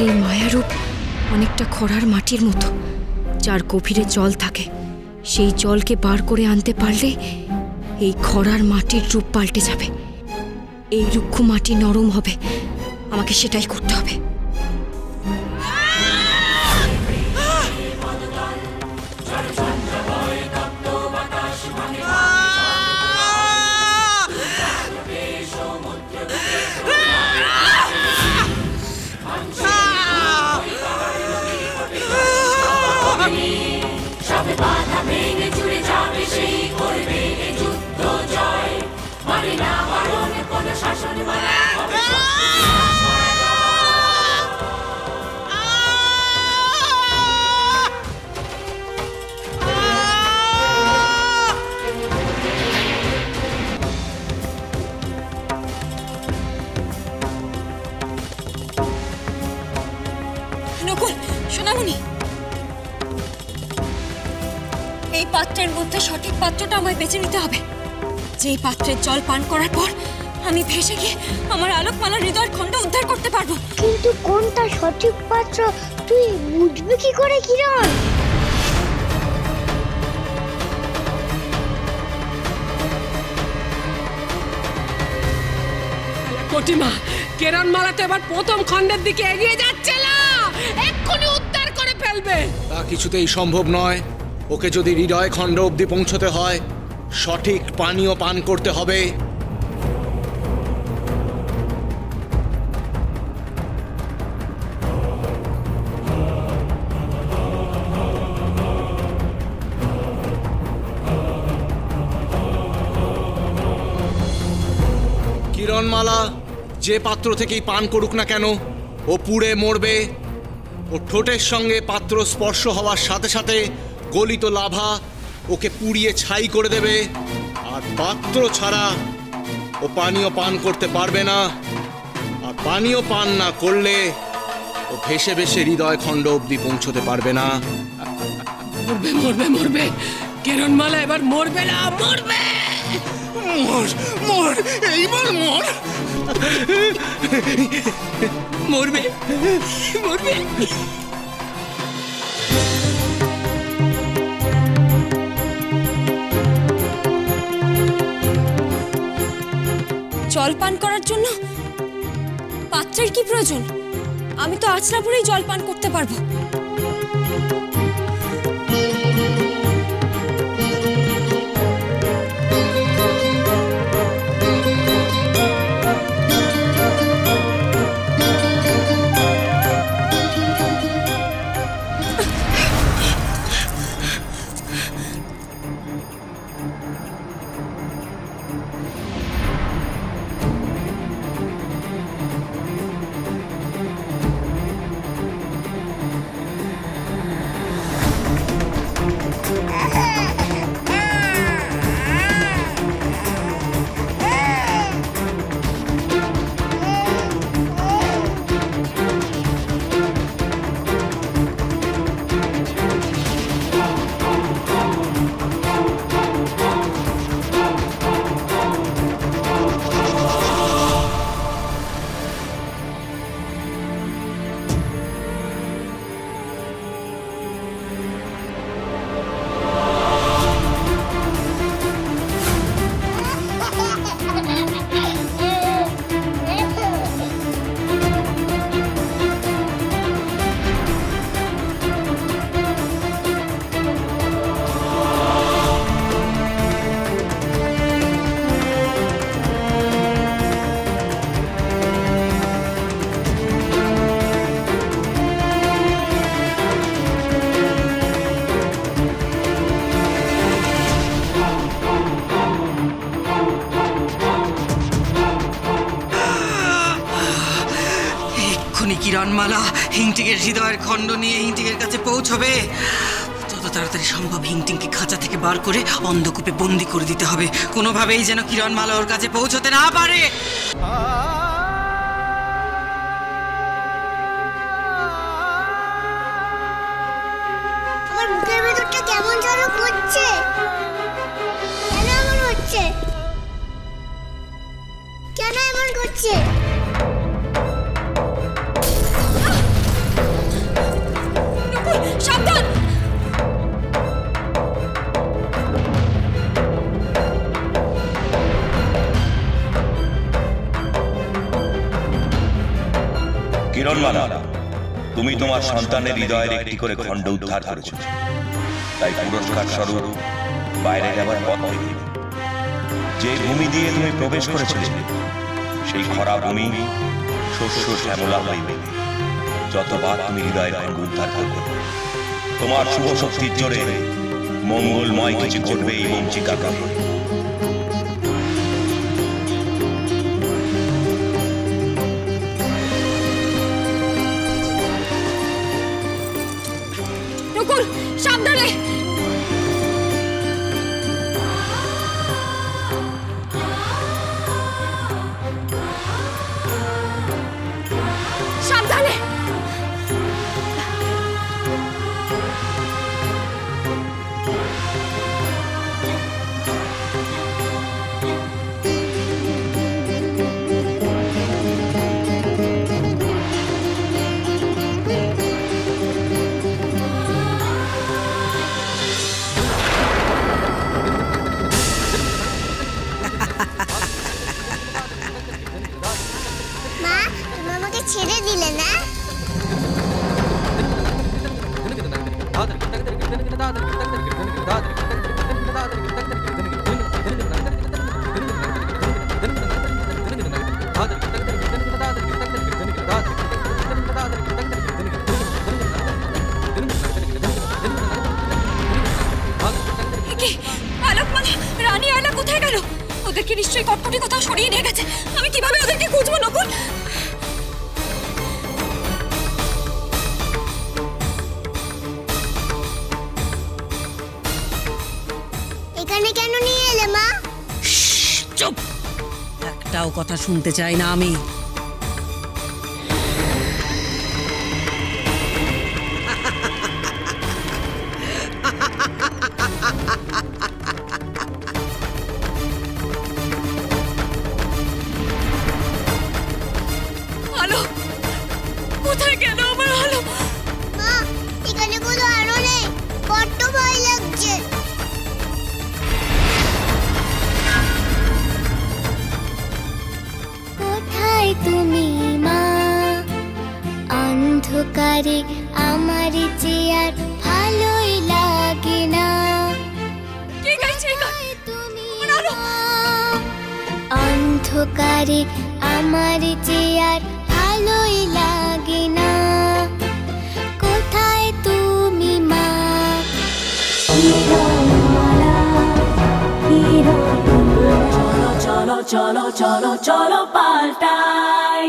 এই মায়ারূপ অনেকটা খরার মাটির মতো, যার গভীরে জল থাকে। সেই জলকে বার করে আনতে পারলে এই খরার মাটির রূপ পাল্টে যাবে, এই রুক্ষ মাটি নরম হবে। আমাকে সেটাই করতে হবে। সোনামণি, এই পাত্রের মধ্যে সঠিক পাত্রটা আমায় বেছে নিতে হবে। যেই পাত্রের জল পান করার পর আমি ভেসে গিয়ে আমার আলোকমালার হৃদয়ের খণ্ড উদ্ধার করতে পারবো। কিন্তু কোনটা সঠিক পাত্র তুই বুঝবি কি করে কিরণ? কটিমা, কিরণমালা তো এবার প্রথম খণ্ডের দিকে এগিয়ে যাচ্ছে না, এক্ষুনি উদ্ধার করে ফেলবে। তা কিছুতেই সম্ভব নয়। ওকে যদি হৃদয় খণ্ড অবধি পৌঁছতে হয়, সঠিক পানীয় পান করতে হবে। কিরণমালা যে পাত্র থেকেই পান করুক না কেন, ও পুড়ে মরবে। ও ঠোঁটের সঙ্গে পাত্র স্পর্শ হওয়ার সাথে সাথে গলিত লাভা ওকে পুড়িয়ে ছাই করে দেবে। আর পাত্র ছাড়া ও পানীয় পান করতে পারবে না। আর পানীয় পান না করলে ও ভেসে ভেসে হৃদয় খণ্ড অবধি পৌঁছতে পারবে না। মরবে মরবে মরবে, কিরণমালা এবার মরবে না, মরবে। মর মর, এইবার মর। মরবে মরবে। জল পান করার জন্য পাত্রের কি প্রয়োজন? আমি তো আছড়া পরেই জল পান করতে পারবো। কিরণমালা হিংটিকের হৃদয়ের খণ্ড নিয়ে হিংটিকের কাছে পৌঁছবে। যত তাড়াতাড়ি সম্ভব হিংটিকে খাঁচা থেকে বার করে অন্ধকূপে বন্দি করে দিতে হবে, কোনোভাবেই যেন কিরণমালা ওর কাছে পৌঁছতে না পারে। আমার বুকের ভেতরটা কেমন যেন করছে। কেন এমন হচ্ছে? কেন এমন করছে? সাবধান! কিরণমালা, তুমি তোমার সন্তানের হৃদয়ের একটি করে খণ্ড উদ্ধার করেছ, তাই পুরস্কার স্বরূপ বাইরে যাবার পথ পেলে। যে ভূমি দিয়ে তুমি প্রবেশ করেছিলে সেই খরা ভূমি শস্য শ্যামলা হইবে যতবার তুমি হৃদয়ের খণ্ড উদ্ধার করবে। তোমার শুভ শক্তির জোরে মঙ্গলময় কিছু ঘটবে এই বঞ্চিকা করে। সাবধানে! সাবধানে! মা, তুমি আমাকে ছেড়ে দিলে না? আলোকমালা, রানী আয়লা কোথায় গেল? ওদেরকে নিশ্চয়ই কটকটি কোথাও সরিয়ে নিয়ে গেছে। আমি কিভাবে ওদেরকে খুঁজবো নকুল? এখানে কেন নিয়ে এলে মা? চুপ! একটাও কথা শুনতে চাই না আমি। আলো কোথায় গেল আমার আলো? মা, এখানে কোনো আলো নেই, বড্ড ভয় লাগছে। কোথায় তুমি মা? অন্ধকারে আমার চেয়ার ভালোই লাগে না। কে গাইছে গান? তুমি আলো! অন্ধকারে আমার চেয়ার ভালোই লাগে না। কোথায় তুমি মা? চলো চলো চলো চলো চলো পাল্টাই।